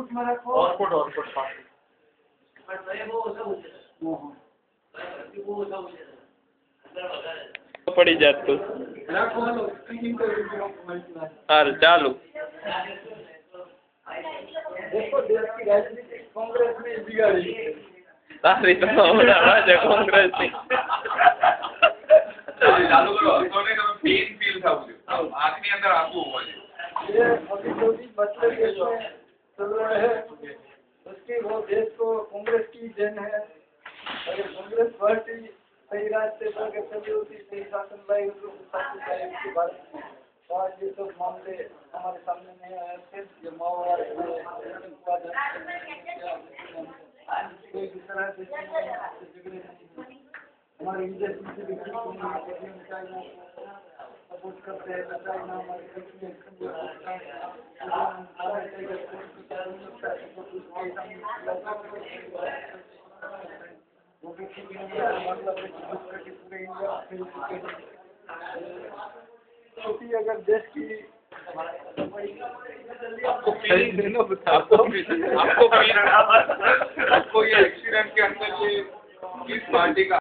Foot में रखो और फुट पड़ी जात तू हाल चालू देखो देश की राजनीति कांग्रेस ने बिगाड़ी तारी तो हमारा कांग्रेस थी चालू करो सोने का पेन फील था मुझे आंख के अंदर आंसू हुआ ये अभी जो भी मसले देश में चल रहे हैं उसकी वो देश को कांग्रेस की देन है। अगर कांग्रेस पार्टी सही रास्ते पर अगर चली होती सही शासन लाई उसके भारत में तो आज ये सब मामले हमारे सामने नहीं आए थे। ये माओवाद कोई भी तरह से हमारे इंडिया से भी सपोर्ट करते हैं चाइना हमारे क्योंकि अगर देश की आपको ये एक्सीडेंट के अंदर ये किस पार्टी का